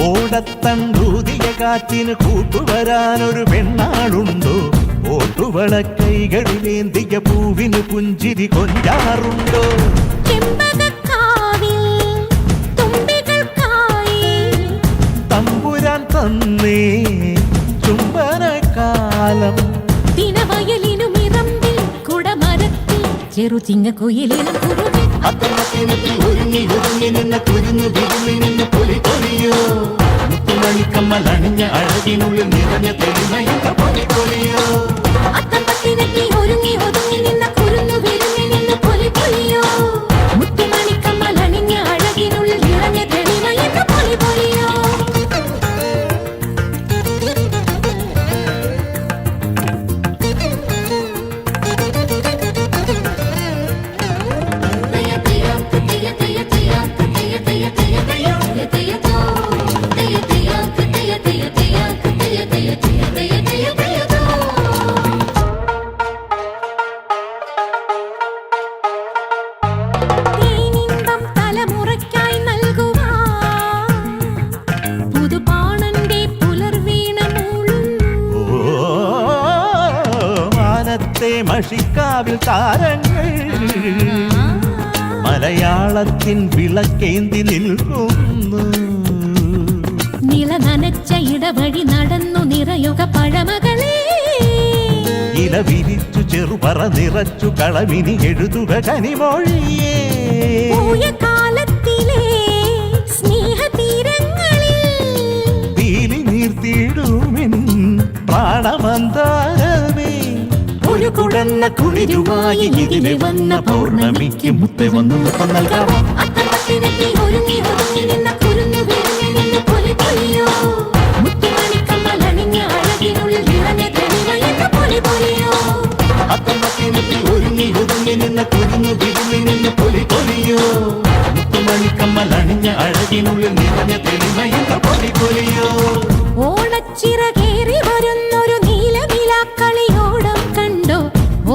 ഓടത്തണ്ടൂതിയ കാറ്റിന് കൂട്ടുവരാനൊരു പെണ്ണാളുണ്ടോ? ഓട്ടുവള കൈകളിലേന്തിയ പൂവിന് പുഞ്ചിരി കൊഞ്ചാറുണ്ടോ? തമ്പുരാൻ തന്നേ ചുംബനകാലം ചെറു ചിങ്ങക്കുയിലിനും ഒരുങ്ങി ഒരുങ്ങി നിന്ന കുരുന്നു വിരുങ്ങി നിന്ന് പൊലി പൊലിയോ മുത്തുമണിക്കമ്മലണിഞ്ഞ അഴകിനുള്ളിൽ നിറഞ്ഞ തെളിമയുള്ള പൊലി പൊലിയോ ഒരുങ്ങി ഒതുങ്ങി നിന്ന കുരുന്നു വിരുങ്ങി നിന്ന് പൊലി പൊലിയോ മുത്തുമണിക്കമ്മലണിഞ്ഞ അഴകിനുള്ളിൽ നിറഞ്ഞ തെളിമയുള്ള പൊലി പൊലിയോ മഷിക്കാവിൽ താരങ്ങൾ മലയാളത്തിൻ വിളക്കേന്തി നിൽക്കുന്നു. നില നനച്ച ഇടവഴി നടന്നു നിറയുക പഴമകളെ ഇല വിരിച്ചു ചെറുപറ നിറച്ചു കളവിനി എഴുതുക കനിമൊഴിയേ കാലത്തിലെ സ്നേഹതീരങ്ങളിൽ തീലി നീർത്തിടുമിൻ പ്രാണമന്താരമേ ഒരു കുടന്ന കുളിരുമായി ഇതിലെ വന്ന പൗർണമിക്ക് മുത്തെ വന്നു നൽകാമോ? ഒരുങ്ങി ഒതുങ്ങി നിന്ന കുരുന്നു വിരുങ്ങി നിന്ന് പൊലി പൊലിയോ മുത്തുമണിക്കമ്മലണിഞ്ഞ അഴകിനുള്ളിൽ നിറഞ്ഞ തെളിമയുള്ള പൊലി പൊലിയോ ഒരുങ്ങി ഒതുങ്ങി നിന്ന കുരുന്നു വിരുങ്ങി നിന്ന് പൊലി പൊലിയോ മുത്തുമണിക്കമ്മലണിഞ്ഞ അഴകിനുള്ളിൽ നിറഞ്ഞ തെളിമയുള്ള പൊലി പൊലിയോ ഓണച്ചിറകേറി വരുന്നൊരു നീലനിലാക്കളിയോടം കണ്ടോ?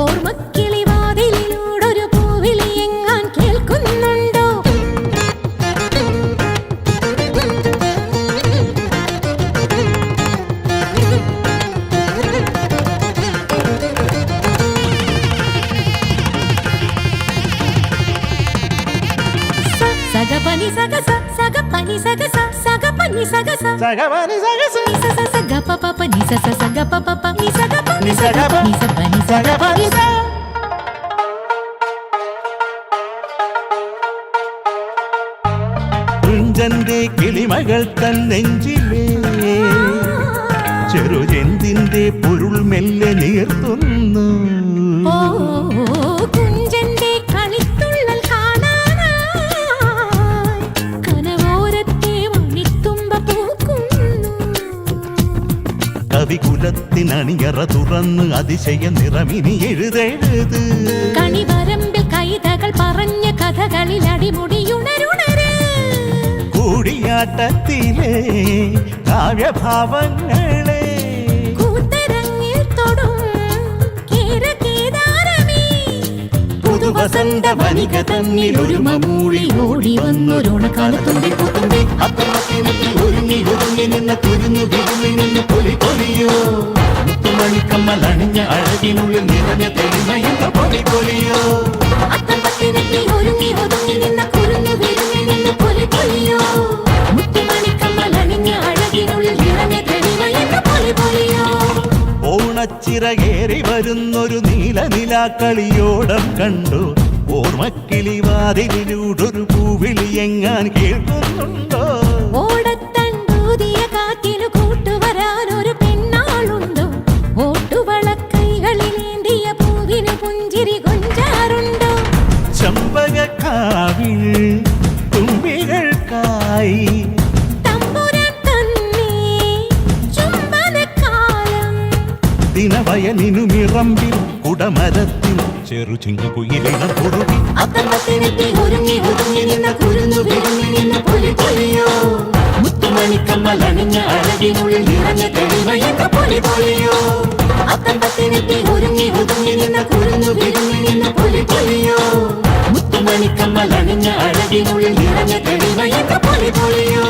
ഓർമ്മക്കിളി വാതിലിലൂടൊരു പൂവിളി എങ്ങാൻ കേൾക്കുന്നുണ്ടോ? സഗപനി സഗസ സഗപനി സഗസ സഗപനി സഗസ സഗപനി സഗസ സഗപപപ നി സസ സഗപപപ നി സഗപ നി സഗപ നി സപനി സഗപനി സ കുഞ്ചന്റെ കിളിമകൾ തൻ നെഞ്ചിലേ ചെറുജെന്തിന്റെ പൊരുൾ മെല്ലെ നീർത്തുന്നു. കുഞ്ചന്റെ കളിത്തുള്ളൽ കാണാനായി കനവോരത്തെ മണിത്തുമ്പ പൂക്കുന്നു. കവികുലത്തിനണിയറ തുറന്ന് അതിശയ നിറമിനി എഴുതെഴുത് കണിവരമ്പിൽ കൈതകൾ പറഞ്ഞ കഥകളിൽ അടിമുടിയുണരുണര് കൂടിയാട്ടത്തിലെ കാവ്യഭാവങ്ങളെ കൂത്തരങ്ങിൽ തൊടും കേരകേദാരമേ പുതുവസന്ത വനിക തന്നിൽ ഒരു മമൂളി ഓടി വന്നൊരോണക്കാലത്തുമ്പി പുത്തുമ്പി ഒരുങ്ങി ഒരുങ്ങി നിന്ന കുരുന്നു വിരുങ്ങി നിന്ന് പൊലി പൊലിയോ മുത്തുമണിക്കമ്മലണിഞ്ഞ അഴകിനുള്ളിൽ നിറഞ്ഞ തെളിമയുള്ള പൊലി പൊലിയോ ഒരുങ്ങി ഒതുങ്ങി നിന്ന കുരുന്നു വിരുങ്ങി നിന്ന് പൊലി പൊലിയോ മുത്തുമണിക്കമ്മലണിഞ്ഞ അഴകിനുള്ളിൽ നിറഞ്ഞ തെളിമയുള്ള പൊലി പൊലിയോ ഓണച്ചിറകേറി വരുന്നൊരു നീലനിലാക്കളിയോടം കണ്ടു. ഓർമ്മക്കിളി വാതിലിലൂടൊരു പൂവിളി എങ്ങാൻ കേൾക്കുന്നുണ്ടോ? പുളകക്കാവിൽ തുമ്പികൾക്കായി തമ്പുരാൻ തന്നെ ചുംബനക്കാലം ദിനവയലിനു മിറമ്പിൽ കുടമരത്തിൽ ചെറുചിങ്ങുകുയിലിനം കുറുകി അത്തമ്പത്തിനെത്തി ഒരുങ്ങി ഒതുങ്ങി നിന്ന കുരുന്നു വിരുങ്ങി നിന്ന പുലി പൊലിയോ മുത്തുമണിക്കമ്മൽ അണിഞ്ഞ അഴകിനുള്ളിൽ നിറഞ്ഞ തെളിവയെന്ന പുലി പൊലിയോ അത്തമ്പത്തിനെത്തി ഒരുങ്ങി ഒതുങ്ങി നിന്ന കുരുന്നു വിരുങ്ങി നിന്ന പുലി പൊലിയോ മുത്തുമണിക്കമ്മൽ അണിഞ്ഞ അഴകിനുള്ളിൽ നിറഞ്ഞ തെളിവയെന്ന പുലി പൊലിയോ